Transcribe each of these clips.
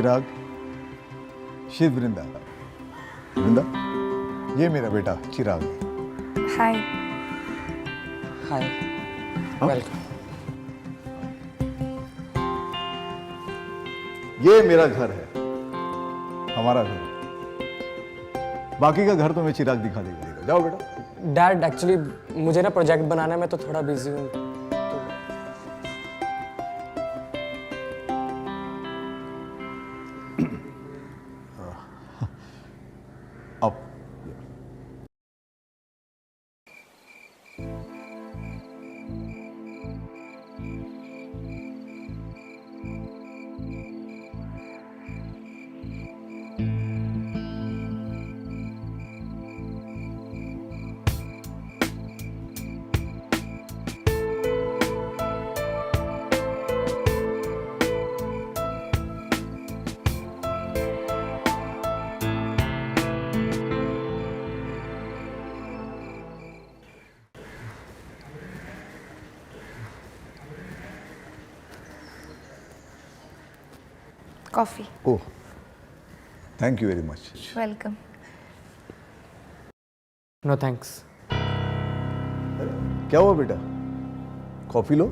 Chirag, she is वृंदा। वृंदा, ये मेरा बेटा चिराग। हाय। हाय, वेलकम। ये मेरा घर है, हमारा घर। बाकी का घर तो मैं चिराग दिखा देगा। जाओ बेटा। डैड, एक्चुअली मुझे ना प्रोजेक्ट बनाने में तो थोड़ा बिजी हूँ। अब coffee. Oh, thank you very much. Welcome. No thanks. क्या हुआ बेटा, कॉफी लो।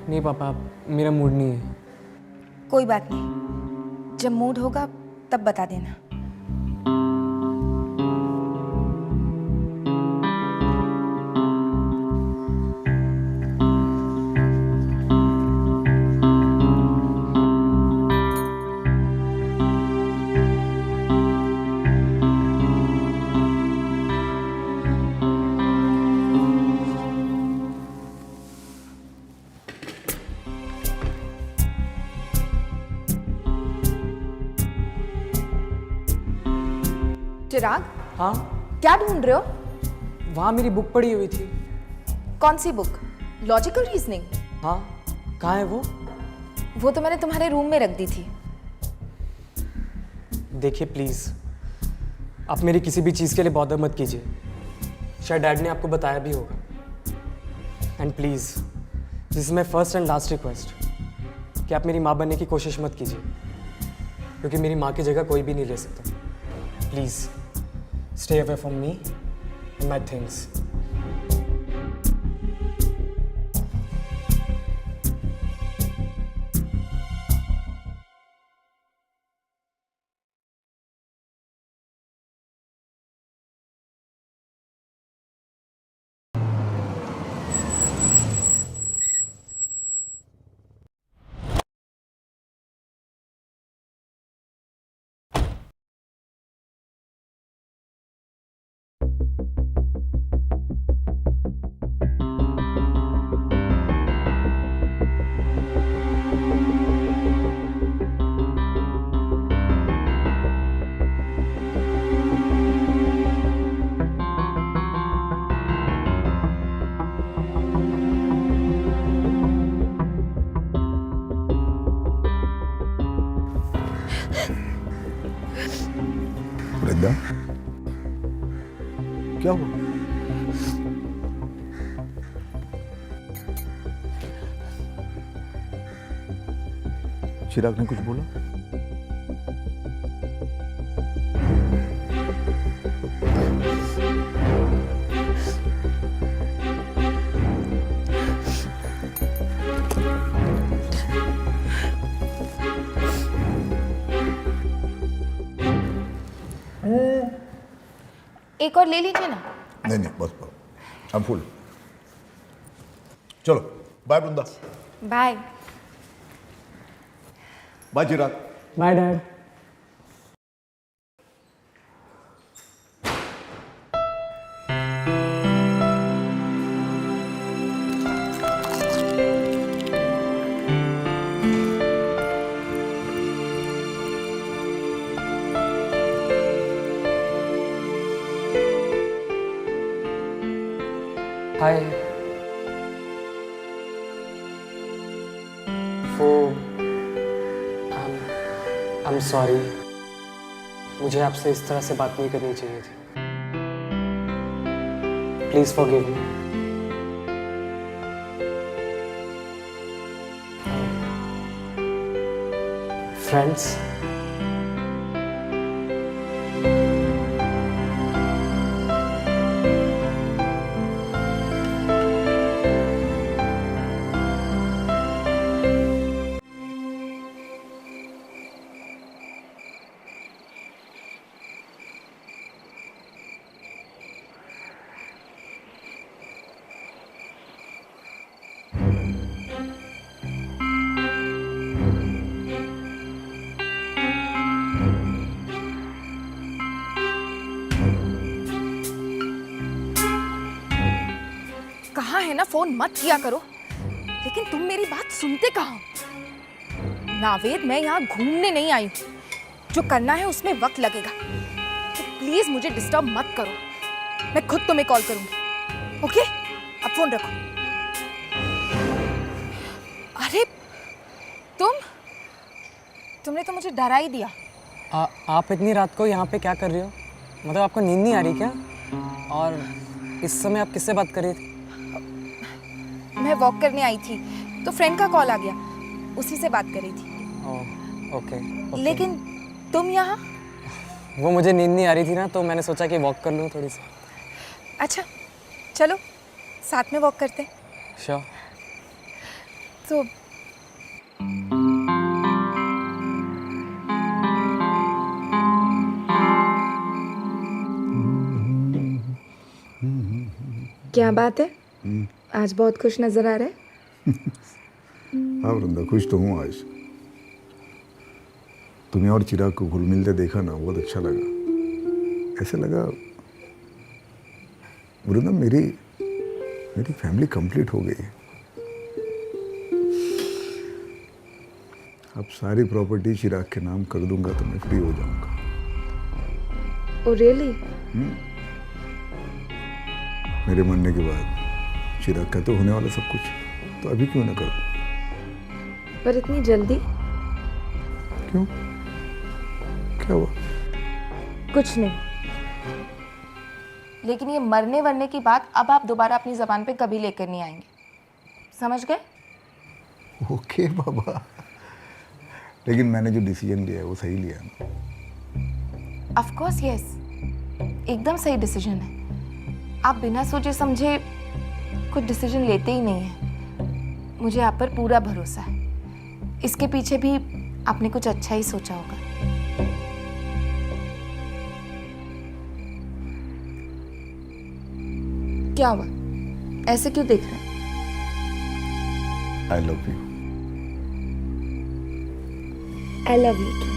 नहीं पापा, मेरा मूड नहीं है। कोई बात नहीं, जब मूड होगा तब बता देना। चिराग, हाँ, क्या ढूंढ रहे हो? वहाँ मेरी बुक पड़ी हुई थी। कौन सी बुक? Logical reasoning? हाँ, कहाँ है वो? वो तो मैंने तुम्हारे रूम में रख दी थी। देखिए प्लीज़, आप मेरी किसी भी चीज़ के लिए बॉदर मत कीजिए। शायद डैड ने आपको बताया भी होगा। And please, this is my first and last request कि आप मेरी माँ बनने की कोशिश मत कीजिए, क्योंकि मेरी माँ की जगह कोई भी नहीं ले सकता। Please stay away from me and my things. वृंदा, क्या हुआ? चिराग ने कुछ बोला? एक और ले लीजिए ना। नहीं नहीं, बस बस, I'm full। चलो, bye Vrinda. Bye. Bye Chirag. Bye dad. Hi. वो I'm sorry, मुझे आपसे इस तरह से बात नहीं करनी चाहिए थी। Please forgive me. फ्रेंड्स, है ना फोन मत किया करो, लेकिन तुम मेरी बात सुनते कहाँ हो? नावेद, मैं यहाँ घूमने नहीं आई हूँ। जो करना है उसमें वक्त लगेगा, तो प्लीज मुझे डिस्टर्ब मत करो। मैं खुद तुम्हें कॉल करूंगी। ओके, अब फोन रखो। अरे तुमने तो मुझे डरा ही दिया। आप इतनी रात को यहाँ पे क्या कर रही हो? मतलब आपको नींद नहीं आ रही क्या? और इस समय आप किससे बात कर रही थी? मैं वॉक करने आई थी तो फ्रेंड का कॉल आ गया, उसी से बात कर रही थी। ओह, ओके। लेकिन तुम यहाँ? वो मुझे नींद नहीं आ रही थी ना, तो मैंने सोचा कि वॉक कर लूँ थोड़ी सी। अच्छा चलो साथ में वॉक करते हैं। श्योर। तो क्या बात है, आज बहुत खुश नजर आ रहा है। हाँ वृंदा, खुश तो हूँ आज। तुम्हें और चिराग को घुल मिलते देखा ना, बहुत अच्छा लगा। ऐसे लगा वृंदा मेरी फैमिली कंप्लीट हो गई है। अब सारी प्रॉपर्टी चिराग के नाम कर दूंगा तो मैं फ्री हो जाऊंगा। Oh really? मेरे मरने के बाद चिराग का तो होने वाला सब कुछ, तो अभी क्यों ना करूं? पर इतनी जल्दी क्यों? क्या हुआ? कुछ नहीं, लेकिन ये मरने वरने की बात अब आप दोबारा अपनी जबान पे कभी लेकर नहीं आएंगे, समझ गए? ओके बाबा, लेकिन मैंने जो डिसीजन लिया है वो सही लिया है ना? ऑफ कोर्स यस, एकदम सही डिसीजन है। आप बिना सोचे समझे कुछ डिसीजन लेते ही नहीं हैं। मुझे आप पर पूरा भरोसा है। इसके पीछे भी आपने कुछ अच्छा ही सोचा होगा। क्या हुआ, ऐसे क्यों देख रहे हैं? I love you. I love you too.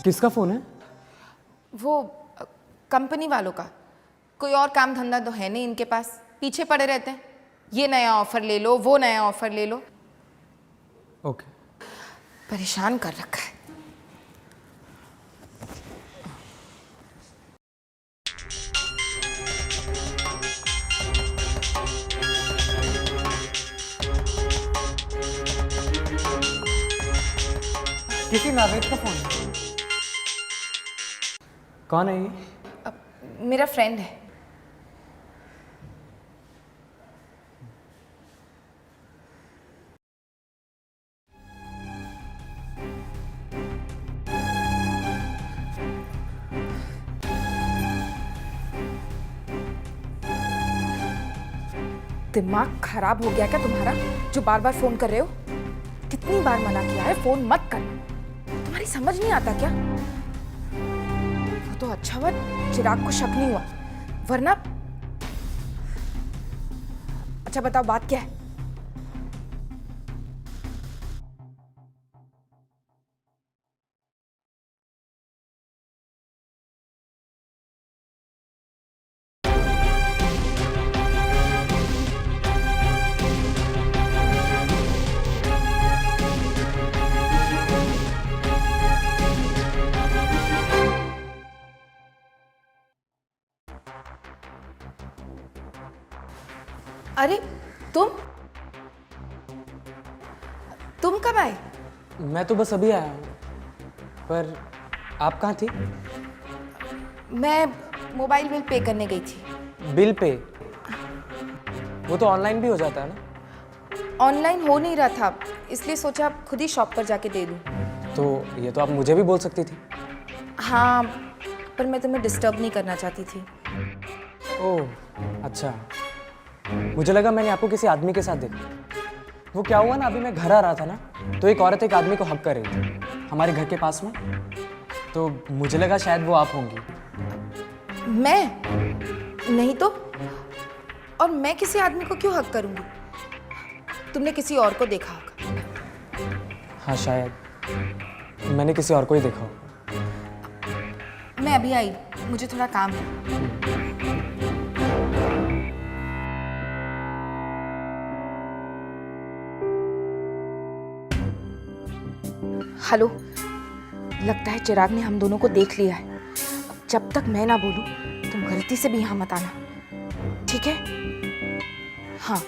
किसका फ़ोन है? वो कंपनी वालों का। कोई और काम धंधा तो है नहीं इनके पास, पीछे पड़े रहते हैं। ये नया ऑफर ले लो, वो नया ऑफर ले लो, ओके। परेशान कर रखा है। किसी नावेद का फ़ोन है? कौन है ये? मेरा फ्रेंड है। दिमाग खराब हो गया क्या तुम्हारा, जो बार बार फोन कर रहे हो? कितनी बार मना किया है फोन मत करना, तुम्हारी समझ नहीं आता क्या? वो तो अच्छा हुआ चिराग को शक नहीं हुआ, वरना। अच्छा बताओ बात क्या है? अरे तुम कब आए? मैं तो बस अभी आया हूँ, पर आप कहाँ थी? मैं मोबाइल बिल पे करने गई थी। Bill pay? वो तो ऑनलाइन भी हो जाता है ना? ऑनलाइन हो नहीं रहा था, इसलिए सोचा खुद ही शॉप पर जाके दे दूं। तो ये तो आप मुझे भी बोल सकती थी। हाँ, पर मैं तुम्हें डिस्टर्ब नहीं करना चाहती थी। ओह अच्छा, मुझे लगा मैंने आपको किसी आदमी के साथ देखा। वो क्या हुआ ना, अभी मैं घर आ रहा था ना, तो एक औरत एक आदमी को हक कर रही थी हमारे घर के पास में, तो मुझे लगा शायद वो आप होंगी। मैं नहीं तो, और मैं किसी आदमी को क्यों हक करूंगी? तुमने किसी और को देखा होगा। हाँ शायद मैंने किसी और को ही देखा होगा। मैं अभी आई, मुझे थोड़ा काम है। हेलो, लगता है चिराग ने हम दोनों को देख लिया है। अब जब तक मैं ना बोलूं तुम गलती से भी यहाँ मत आना, ठीक है? हाँ।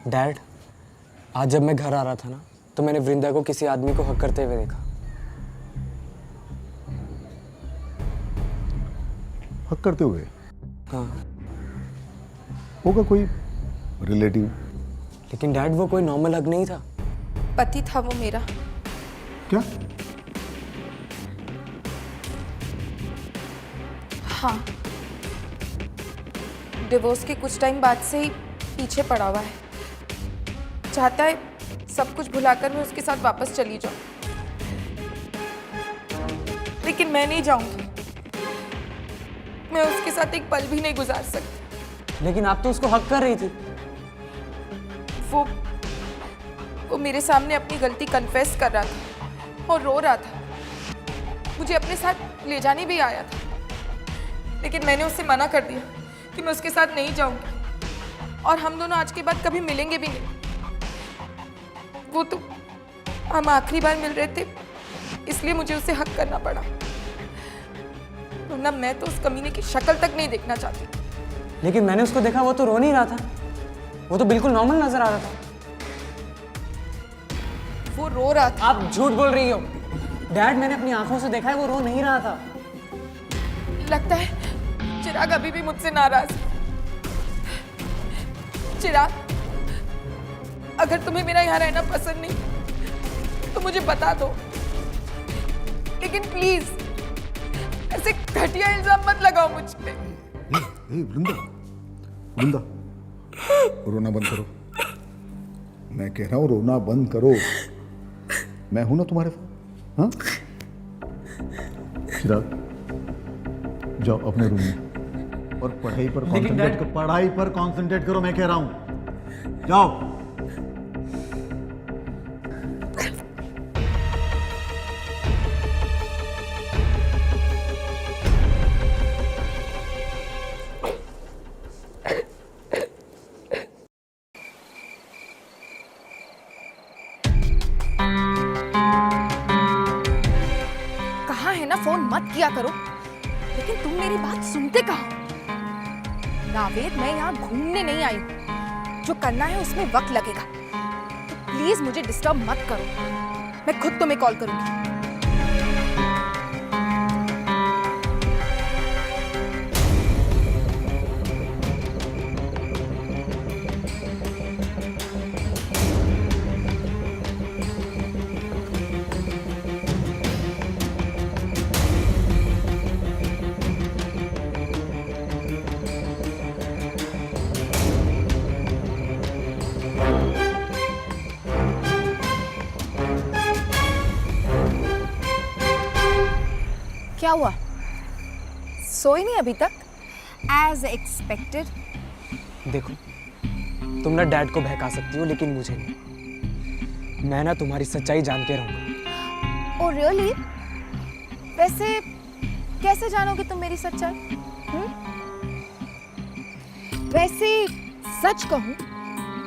डैड, आज जब मैं घर आ रहा था ना, तो मैंने वृंदा को किसी आदमी को हक करते हुए देखा। हक करते हुए? हाँ। होगा कोई रिलेटिव। लेकिन डैड वो कोई नॉर्मल हक नहीं था। पति था वो मेरा। क्या? हाँ, डिवोर्स के कुछ टाइम बाद से ही पीछे पड़ा हुआ है। चाहता है सब कुछ भुलाकर मैं उसके साथ वापस चली जाऊं, लेकिन मैं नहीं जाऊंगी। मैं उसके साथ एक पल भी नहीं गुजार सकती। लेकिन आप तो उसको हक कर रही थी। वो मेरे सामने अपनी गलती कन्फेस कर रहा था और रो रहा था। मुझे अपने साथ ले जाने भी आया था, लेकिन मैंने उससे मना कर दिया कि मैं उसके साथ नहीं जाऊंगी, और हम दोनों आज के बाद कभी मिलेंगे भी नहीं। वो तो हम आखिरी बार मिल रहे थे, इसलिए मुझे उसे हक करना पड़ा, वरना मैं तो उस कमीने की शक्ल तक नहीं देखना चाहती। लेकिन मैंने उसको देखा, वो तो रो नहीं रहा था। वो तो बिल्कुल नॉर्मल नजर आ रहा था। वो रो रहा था। आप झूठ बोल रही हो डैड, मैंने अपनी आंखों से देखा है, वो रो नहीं रहा था। लगता है चिराग अभी भी मुझसे नाराज है। चिराग, अगर तुम्हें मेरा यहाँ रहना पसंद नहीं तो मुझे बता दो, लेकिन प्लीज ऐसे घटिया इल्जाम मत लगाओ मुझ पे। वृंदा, वृंदा, रोना बंद करो। मैं कह रहा हूँ रोना बंद करो। मैं हूं ना तुम्हारे साथ। हाँ, चिराग जाओ अपने रूम में और पढ़ाई पर कंसंट्रेट करो। पढ़ाई पर कंसंट्रेट करो, मैं कह रहा हूं। जाओ। कहाँ है ना, फोन मत किया करो। लेकिन तुम मेरी बात सुनते कहाँ? नावेद, मैं यहाँ घूमने नहीं आई हूँ। जो करना है उसमें वक्त लगेगा, तो प्लीज मुझे डिस्टर्ब मत करो। मैं खुद तुम्हें कॉल करूंगी। क्या हुआ? सोई नहीं अभी तक? As expected. देखो, तुम ना डैड को बहका सकती हो, लेकिन मुझे नहीं। मैं ना तुम्हारी सच्चाई जान के रहूंगा। Oh really? वैसे कैसे जानोगे तुम मेरी सच्चाई? वैसे सच कहूं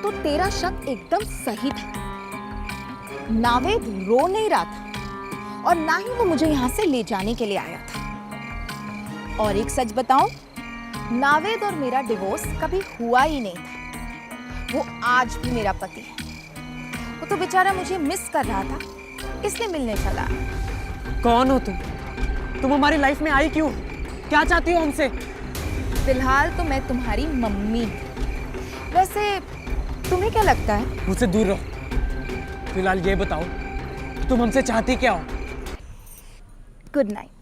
तो तेरा शक एकदम सही था। नावेद रो नहीं रहा था, और ना ही वो मुझे यहाँ से ले जाने के लिए आया था। और एक सच बताऊं, नावेद और मेरा डिवोर्स कभी हुआ ही नहीं था। वो आज भी मेरा पति है। वो तो बेचारा मुझे मिस कर रहा था, इसलिए मिलने चला। कौन हो तुम? तुम हमारी लाइफ में आई क्यों? क्या चाहती हो हमसे? फिलहाल तो मैं तुम्हारी मम्मी हूँ। वैसे तुम्हें क्या लगता है? मुझसे दूर रहो। फिलहाल ये बताओ कि तुम हमसे चाहती क्या हो? Good night.